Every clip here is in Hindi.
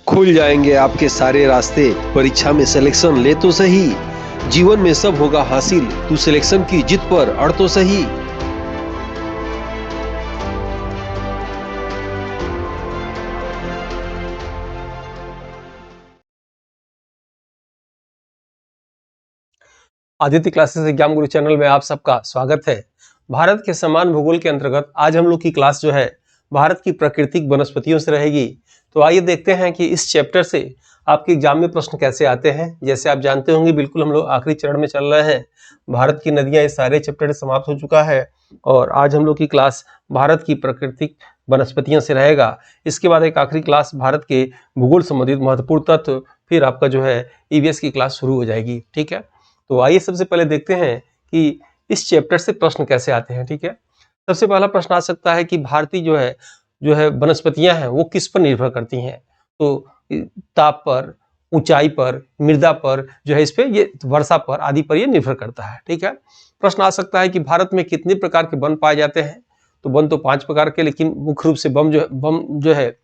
खुल जाएंगे आपके सारे रास्ते। परीक्षा में सिलेक्शन ले तो सही, जीवन में सब होगा हासिल, तू सिलेक्शन की जिद पर अड़ तो सही। आदित्य क्लासेस एग्जाम गुरु चैनल में आप सबका स्वागत है। भारत के समान भूगोल के अंतर्गत आज हम लोग की क्लास जो है भारत की प्राकृतिक वनस्पतियों से रहेगी। तो आइए देखते हैं कि इस चैप्टर से आपके एग्जाम में प्रश्न कैसे आते हैं। जैसे आप जानते होंगे बिल्कुल हम लोग आखिरी चरण में चल रहे हैं। भारत की नदियां इस सारे चैप्टर समाप्त हो चुका है और आज हम लोग की क्लास भारत की प्राकृतिक वनस्पतियों से रहेगा। इसके बाद एक आखिरी क्लास भारत के भूगोल संबंधित महत्वपूर्ण तत्व, फिर आपका जो है ईवीएस की क्लास शुरू हो जाएगी। ठीक है, तो आइए सबसे पहले देखते हैं कि इस चैप्टर से प्रश्न कैसे आते हैं। ठीक है, सबसे पहला प्रश्न आ सकता है कि भारतीय जो है वनस्पतियां हैं वो किस पर निर्भर करती हैं। तो ताप पर, ऊंचाई पर, मृदा पर जो है, इस पे ये वर्षा पर आदि पर ये निर्भर करता है। ठीक है, प्रश्न आ सकता है कि भारत में कितने प्रकार के वन पाए जाते हैं। तो वन तो 5 प्रकार के, लेकिन मुख्य रूप से वन जो है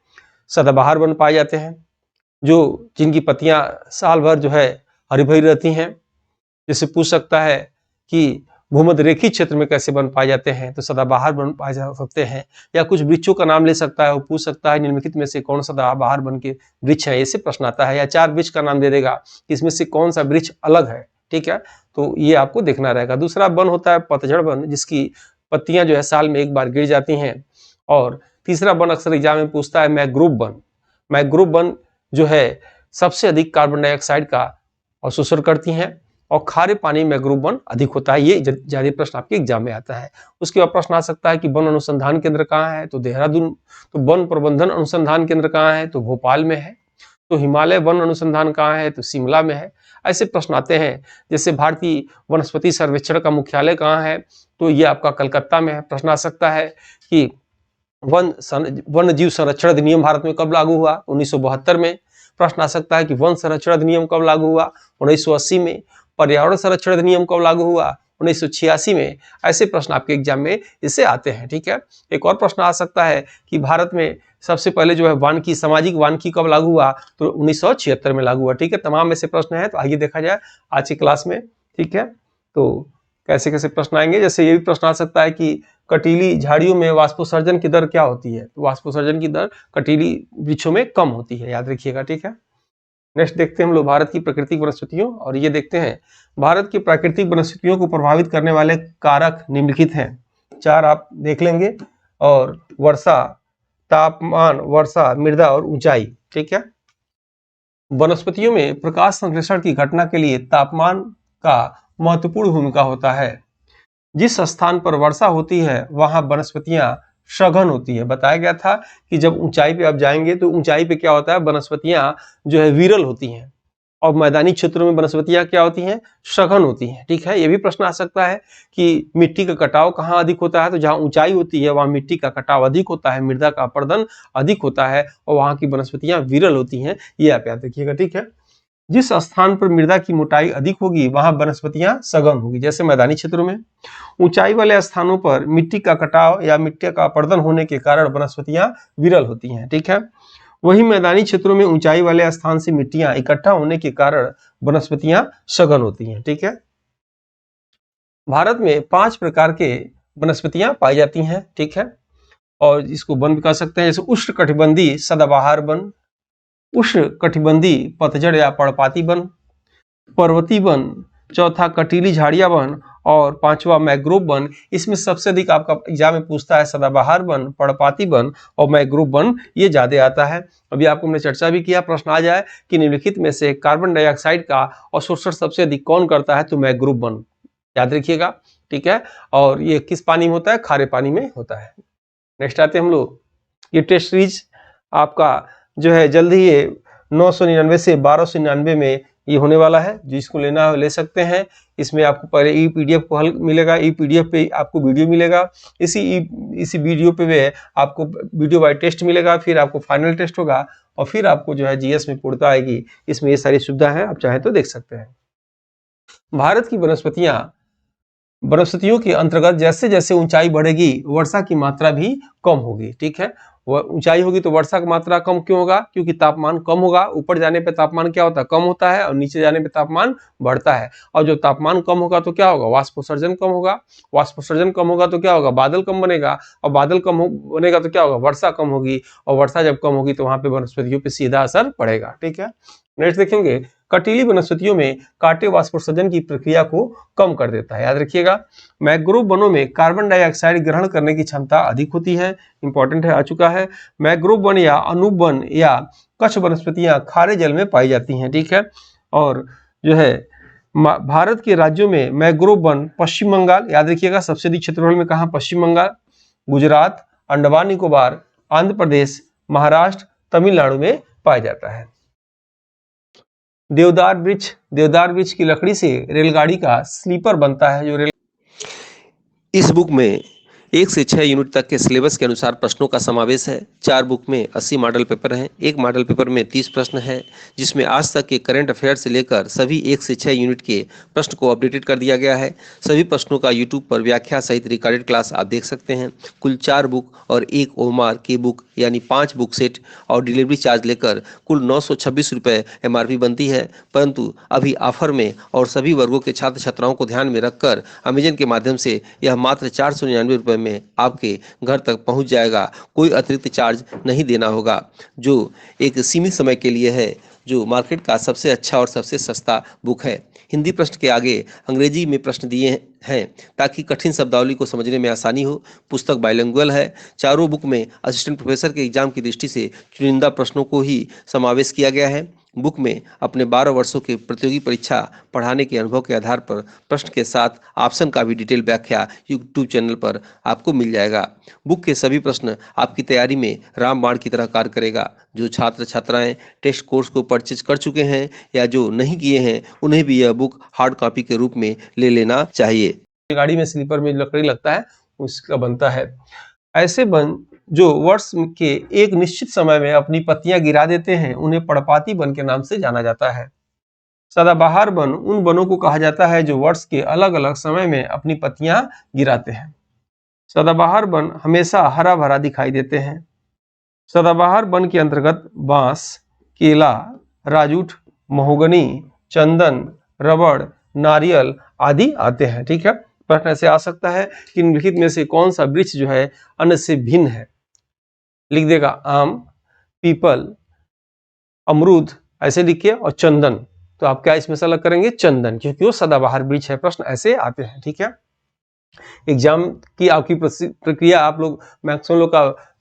सदाबहार वन पाए जाते हैं, जो जिनकी पत्तियां साल भर जो है हरी भरी रहती हैं। जैसे पूछ सकता है कि भूमध्य रेखीय क्षेत्र में कैसे वन पाए जाते हैं, तो सदाबहार वन पाए जा सकते हैं। या कुछ वृक्षों का नाम ले सकता है, वो पूछ सकता है निम्नलिखित में से कौन सदाबहार वन के वृक्ष है, ऐसे प्रश्न आता है। या 4 वृक्ष का नाम दे देगा कि इसमें से कौन सा वृक्ष अलग है। ठीक है, तो ये आपको देखना रहेगा। दूसरा वन होता है पतझड़ वन, जिसकी पत्तियां जो है साल में एक बार गिर जाती हैं। और तीसरा वन अक्सर एग्जाम में पूछता है मैंग्रोव वन। मैंग्रोव वन जो है सबसे अधिक कार्बन डाइऑक्साइड का अवशोषण करती हैं और खारे पानी में मैंग्रोव वन अधिक होता है। ये ज्यादा प्रश्न आपके एग्जाम में आता है। उसके बाद प्रश्न आ सकता है कि वन अनुसंधान केंद्र कहाँ है, तो देहरादून। तो वन प्रबंधन अनुसंधान केंद्र कहाँ है, तो भोपाल में है। तो हिमालय वन अनुसंधान कहाँ है, तो शिमला में है। ऐसे प्रश्न आते हैं। जैसे भारतीय वनस्पति सर्वेक्षण का मुख्यालय कहाँ है, तो ये आपका कलकत्ता में है। प्रश्न आ सकता है कि वन्य जीव संरक्षण अधिनियम भारत में कब लागू हुआ, 1972 में। प्रश्न आ सकता है कि वन संरक्षण अधिनियम कब लागू हुआ, 1980 में। पर्यावरण संरक्षण अधिनियम कब लागू हुआ, 1986 में। ऐसे प्रश्न आपके एग्जाम में इससे आते हैं। ठीक है, एक और प्रश्न आ सकता है कि भारत में सबसे पहले जो है वानिकी, सामाजिक वानिकी कब लागू हुआ, तो 1976 में लागू हुआ। ठीक है, तमाम ऐसे प्रश्न हैं। तो आइए देखा जाए आज की क्लास में। ठीक है, तो कैसे कैसे प्रश्न आएंगे। जैसे ये भी प्रश्न आ सकता है कि कटीली झाड़ियों में वाष्पोत्सर्जन की दर क्या होती है, तो वाष्पोत्सर्जन की दर कटीली वृक्षों में कम होती है, याद रखिएगा। ठीक है, नेक्स्ट देखते हैं हम लोग भारत की प्राकृतिक वनस्पतियों, और ये देखते हैं भारत की प्राकृतिक वनस्पतियों को प्रभावित करने वाले कारक निम्नलिखित हैं। 4 आप देख लेंगे, और वर्षा, तापमान, वर्षा, मृदा और ऊंचाई। ठीक है, वनस्पतियों में प्रकाश संश्लेषण की घटना के लिए तापमान का महत्वपूर्ण भूमिका होता है। जिस स्थान पर वर्षा होती है वहां वनस्पतियां सघन होती है। बताया गया था कि जब ऊंचाई पे आप जाएंगे तो ऊंचाई पे क्या होता है, वनस्पतियां जो है विरल होती हैं, और मैदानी क्षेत्रों में वनस्पतियां क्या होती हैं, सघन होती हैं। ठीक है, ये भी प्रश्न आ सकता है कि मिट्टी का कटाव कहाँ अधिक होता है, तो जहां ऊंचाई होती है वहां मिट्टी का कटाव अधिक होता है, मृदा का अपरदन अधिक होता है, और वहां की वनस्पतियां विरल होती हैं। ये आप याद रखिएगा। ठीक है, जिस स्थान पर मृदा की मोटाई अधिक होगी वहां वनस्पतियां सघन होगी, जैसे मैदानी क्षेत्रों में। ऊंचाई वाले स्थानों पर मिट्टी का कटाव या मिट्टी का अपरदन होने के कारण वनस्पतियां विरल होती हैं। ठीक है, वही मैदानी क्षेत्रों में ऊंचाई वाले स्थान से मिट्टियां इकट्ठा होने के कारण वनस्पतियां सघन होती हैं। ठीक है, भारत में 5 प्रकार के वनस्पतियां पाई जाती हैं। ठीक है, और इसको वन भी कह सकते हैं, जैसे उष्णकटिबंधीय सदाबहार वन, उष्णकटिबंधीय पतझड़ या पर्णपाती वन, पर्वतीय वन, चौथा कटीली झाड़ियां वन, और 5वां मैंग्रोव वन। इसमें सबसे अधिक आपका एग्जाम में पूछता है सदाबहार वन, पर्णपाती वन और मैंग्रोव वन, ये ज्यादा आता है। अभी आपको हमने चर्चा भी किया। प्रश्न आ जाए कि निम्नलिखित में से कार्बन डाइऑक्साइड का अवशोषण सबसे अधिक कौन करता है, तो मैंग्रोव वन, याद रखिएगा। ठीक है, और ये किस पानी में होता है, खारे पानी में होता है। नेक्स्ट आते हैं हम लोग, ये टेस्ट सीरीज आपका जो है जल्द ही ये 999 से 1299 में ये होने वाला है। जिसको लेना है ले सकते हैं। इसमें आपको पहले ई पीडीएफ को हल मिलेगा, ई पीडीएफ पे आपको वीडियो मिलेगा, इसी वीडियो पे वे आपको वीडियो बाय टेस्ट मिलेगा, फिर आपको फाइनल टेस्ट होगा, और फिर आपको जो है जीएस में पूर्णता आएगी। इसमें ये सारी सुविधा है, आप चाहें तो देख सकते हैं। भारत की वनस्पतियों के अंतर्गत जैसे जैसे ऊंचाई बढ़ेगी वर्षा की मात्रा भी कम होगी। ठीक है, ऊंचाई होगी तो वर्षा की मात्रा कम क्यों होगा? क्योंकि तापमान कम होगा। ऊपर जाने पे तापमान क्या होता है? कम होता है, और नीचे जाने पे तापमान बढ़ता है। और जब तापमान कम होगा तो क्या होगा? वाष्पोत्सर्जन कम होगा। वाष्पोत्सर्जन कम होगा तो क्या होगा? बादल कम बनेगा, और बादल बनेगा तो क्या होगा? वर्षा कम होगी, और वर्षा जब कम होगी तो वहां पे वनस्पतियों पे सीधा असर पड़ेगा। ठीक है, नेक्स्ट देखेंगे, कटीली वनस्पतियों में कांटे वाष्पोत्सर्जन की प्रक्रिया को कम कर देता है। याद रखिएगा, मैंग्रोव वनों में कार्बन डाइऑक्साइड ग्रहण करने की क्षमता अधिक होती है। इंपॉर्टेंट है, आ चुका है। मैंग्रोव वन या अनूप वन या कच्छ वनस्पतियां खारे जल में पाई जाती हैं। ठीक है, और जो है भारत के राज्यों में मैंग्रोव वन पश्चिम बंगाल, याद रखिएगा, सबसे अधिक क्षेत्रफल में कहा? पश्चिम बंगाल, गुजरात, अंडमान निकोबार, आंध्र प्रदेश, महाराष्ट्र, तमिलनाडु में पाया जाता है। देवदार वृक्ष की लकड़ी से रेलगाड़ी का स्लीपर बनता है। जो इस बुक में 1 से 6 यूनिट तक के सिलेबस के अनुसार प्रश्नों का समावेश है। 4 बुक में 80 मॉडल पेपर हैं। एक मॉडल पेपर में 30 प्रश्न है, जिसमें आज तक के करंट अफेयर से लेकर सभी 1 से 6 यूनिट के प्रश्न को अपडेटेड कर दिया गया है। सभी प्रश्नों का यूट्यूब पर व्याख्या सहित रिकॉर्डेड क्लास आप देख सकते हैं। कुल 4 बुक और 1 ओमार की बुक यानी 5 बुक सेट और डिलीवरी चार्ज लेकर कुल 926 रुपये MRP बनती है। परंतु अभी ऑफर में और सभी वर्गों के छात्र छात्राओं को ध्यान में रखकर अमेजन के माध्यम से यह मात्र 499 रुपये में आपके घर तक पहुंच जाएगा। कोई अतिरिक्त चार्ज नहीं देना होगा, जो एक सीमित समय के लिए है, जो मार्केट का सबसे अच्छा और सबसे सस्ता बुक है। हिंदी प्रश्न के आगे अंग्रेजी में प्रश्न दिए हैं ताकि कठिन शब्दावली को समझने में आसानी हो। पुस्तक बाइलिंगुअल है। चारों बुक में असिस्टेंट प्रोफेसर के एग्जाम की दृष्टि से चुनिंदा प्रश्नों को ही समावेश किया गया है। बुक में अपने 12 वर्षों के प्रतियोगी परीक्षा पढ़ाने के अनुभव के आधार पर प्रश्न के साथ ऑप्शन का भी डिटेल व्याख्या यूट्यूब चैनल पर आपको मिल जाएगा। बुक के सभी प्रश्न आपकी तैयारी में रामबाण की तरह कार्य करेगा। जो छात्र छात्राएं टेस्ट कोर्स को परचेज कर चुके हैं या जो नहीं किए हैं, उन्हें भी यह बुक हार्ड कॉपी के रूप में ले लेना चाहिए। गाड़ी में स्लीपर में लकड़ी लगता है उसका बनता है। ऐसे वन जो वर्ष के एक निश्चित समय में अपनी पत्तियां गिरा देते हैं, उन्हें पर्णपाती वन के नाम से जाना जाता है। सदाबहार वन उन वनों को कहा जाता है जो वर्ष के अलग अलग समय में अपनी पत्तियां गिराते हैं। सदाबहार वन हमेशा हरा भरा दिखाई देते हैं। सदाबहार वन के अंतर्गत बांस, केला, राजूट, महोगनी, चंदन, रबड़, नारियल आदि आते हैं। ठीक है, प्रश्न ऐसे आ सकता है कि निम्नलिखित में से कौन सा वृक्ष जो है अन्य से भिन्न है? लिख देगा आम, पीपल, अमरूद, ऐसे लिखिए, और चंदन। तो आप क्या इसमें से अलग करेंगे? चंदन, क्योंकि वो सदाबहार वृक्ष है। प्रश्न ऐसे आते हैं। ठीक है, एग्जाम की आपकी प्रक्रिया, आप लोग मैक्सिमम लोग का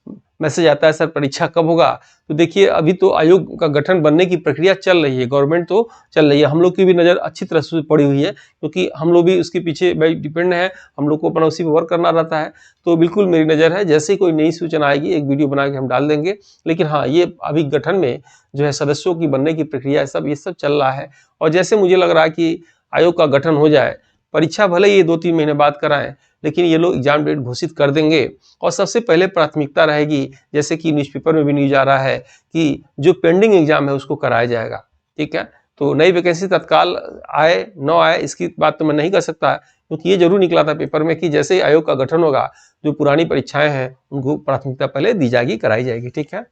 मैसेज आता है सर परीक्षा कब होगा? तो देखिए, अभी तो आयोग का गठन बनने की प्रक्रिया चल रही है, गवर्नमेंट तो चल रही है। हम लोग की भी नज़र अच्छी तरह से पड़ी हुई है, क्योंकि हम लोग भी उसके पीछे भाई डिपेंड है, हम लोग को अपना उसी पर वर्क करना रहता है। तो बिल्कुल मेरी नज़र है, जैसे ही कोई नई सूचना आएगी एक वीडियो बना के हम डाल देंगे। लेकिन हाँ, ये अभी गठन में जो है सदस्यों की बनने की प्रक्रिया ये सब चल रहा है। और जैसे मुझे लग रहा है कि आयोग का गठन हो जाए, परीक्षा भले ही 2-3 महीने बाद कराएं, लेकिन ये लोग एग्जाम डेट घोषित कर देंगे। और सबसे पहले प्राथमिकता रहेगी, जैसे कि न्यूज़पेपर में भी न्यूज आ रहा है कि जो पेंडिंग एग्जाम है उसको कराया जाएगा। ठीक है, तो नई वैकेंसी तत्काल आए न आए इसकी बात तो मैं नहीं कर सकता, क्योंकि ये जरूर निकला था पेपर में कि जैसे ही आयोग का गठन होगा, जो पुरानी परीक्षाएं हैं उनको प्राथमिकता पहले दी जाएगी, कराई जाएगी। ठीक है,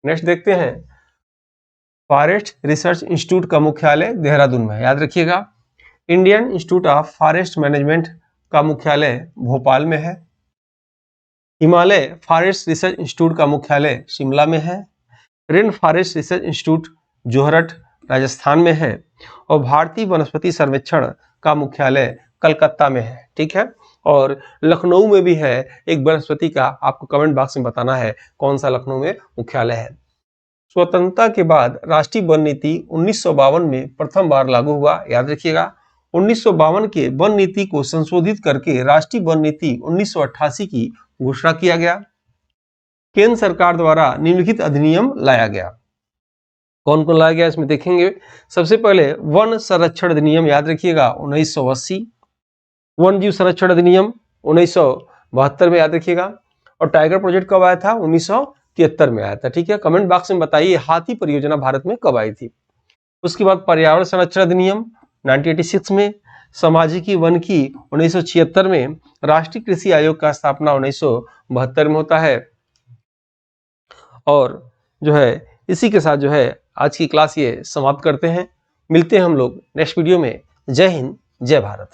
नेक्स्ट देखते हैं। फॉरेस्ट रिसर्च इंस्टीट्यूट का मुख्यालय देहरादून में, याद रखिएगा। Indian institute of forest management का मुख्यालय भोपाल में है। हिमालय फॉरेस्ट रिसर्च इंस्टीट्यूट का मुख्यालय शिमला में है। Rain forest research institute Jorhat Rajasthan में है। और भारतीय वनस्पति सर्वेक्षण का मुख्यालय कलकत्ता में है। ठीक है, और लखनऊ में भी है एक वनस्पति का, आपको कमेंट बॉक्स में बताना है कौन सा लखनऊ में मुख्यालय है। स्वतंत्रता के बाद राष्ट्रीय वन नीति 1952 में प्रथम बार लागू हुआ, याद रखिएगा। 1952 के वन नीति को संशोधित करके राष्ट्रीय वन नीति 1988 की घोषणा किया गया। केंद्र सरकार द्वारा निम्नलिखित अधिनियम लाया गया। कौन कौन लाया गया इसमें देखेंगे। सबसे पहले वन संरक्षण अधिनियम, याद रखिएगा 1980। वन जीव संरक्षण अधिनियम 1972 में, याद रखिएगा। और टाइगर प्रोजेक्ट कब आया था? 1973 में आया था। ठीक है, कमेंट बॉक्स में बताइए हाथी परियोजना भारत में कब आई थी। उसके बाद पर्यावरण संरक्षण अधिनियम 1986 में, सामाजिकी वन की 1976 में, राष्ट्रीय कृषि आयोग का स्थापना 1972 में होता है। और जो है इसी के साथ जो है आज की क्लास ये समाप्त करते हैं। मिलते हैं हम लोग नेक्स्ट वीडियो में। जय हिंद, जय भारत।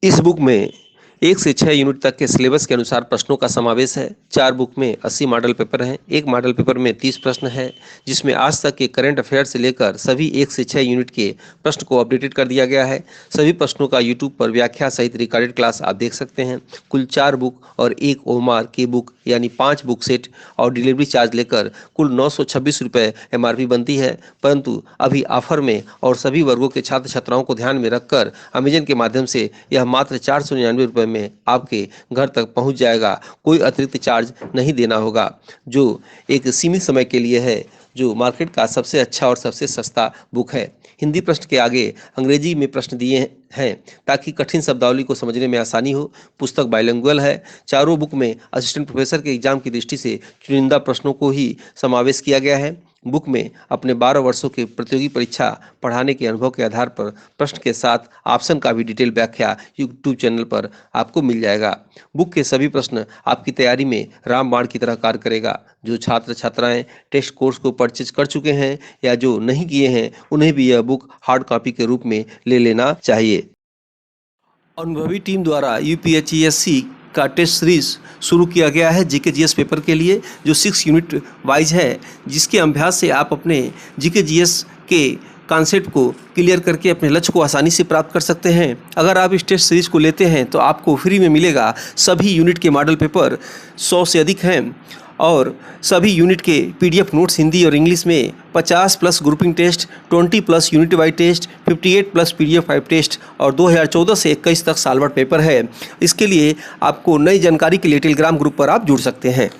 इस बुक में 1 से 6 यूनिट तक के सिलेबस के अनुसार प्रश्नों का समावेश है। 4 बुक में 80 मॉडल पेपर हैं। एक मॉडल पेपर में 30 प्रश्न है, जिसमें आज तक के करंट अफेयर से लेकर सभी 1 से 6 यूनिट के प्रश्न को अपडेटेड कर दिया गया है। सभी प्रश्नों का यूट्यूब पर व्याख्या सहित रिकॉर्डेड क्लास आप देख सकते हैं। कुल 4 बुक और 1 ओमार की बुक यानी 5 बुक सेट और डिलीवरी चार्ज लेकर कुल 926 रुपये MRP बनती है, परंतु अभी ऑफर में और सभी वर्गों के छात्र छात्राओं को ध्यान में रखकर अमेजन के माध्यम से यह मात्र 499 रुपये में आपके घर तक पहुंच जाएगा। कोई अतिरिक्त चार्ज नहीं देना होगा, जो एक सीमित समय के लिए है, जो मार्केट का सबसे अच्छा और सबसे सस्ता बुक है। हिंदी प्रश्न के आगे अंग्रेजी में प्रश्न दिए हैं ताकि कठिन शब्दावली को समझने में आसानी हो। पुस्तक बाइलिंगुअल है। चारों बुक में असिस्टेंट प्रोफेसर के एग्जाम की दृष्टि से चुनिंदा प्रश्नों को ही समावेश किया गया है। बुक में अपने 12 वर्षों की प्रतियोगी परीक्षा पढ़ाने के अनुभव के आधार पर प्रश्न के साथ ऑप्शन का भी डिटेल व्याख्या यूट्यूब चैनल पर आपको मिल जाएगा। बुक के सभी प्रश्न आपकी तैयारी में रामबाण की तरह कार्य करेगा। जो छात्र छात्राएं टेस्ट कोर्स को परचेज कर चुके हैं या जो नहीं किए हैं, उन्हें भी यह बुक हार्ड कॉपी के रूप में ले लेना चाहिए। अनुभवी टीम द्वारा UPSC का टेस्ट सीरीज शुरू किया गया है GK/GS पेपर के लिए, जो 6 यूनिट वाइज है, जिसके अभ्यास से आप अपने GK/GS के कॉन्सेप्ट को क्लियर करके अपने लक्ष्य को आसानी से प्राप्त कर सकते हैं। अगर आप इस टेस्ट सीरीज को लेते हैं तो आपको फ्री में मिलेगा सभी यूनिट के मॉडल पेपर, 100 से अधिक हैं, और सभी यूनिट के PDF नोट्स हिंदी और इंग्लिश में, 50+ grouping test, 20+ unit wise test, 58+ PDF 5 test और 2014 से 21 तक साल भर पेपर है। इसके लिए आपको नई जानकारी के लिए टेलीग्राम ग्रुप पर आप जुड़ सकते हैं।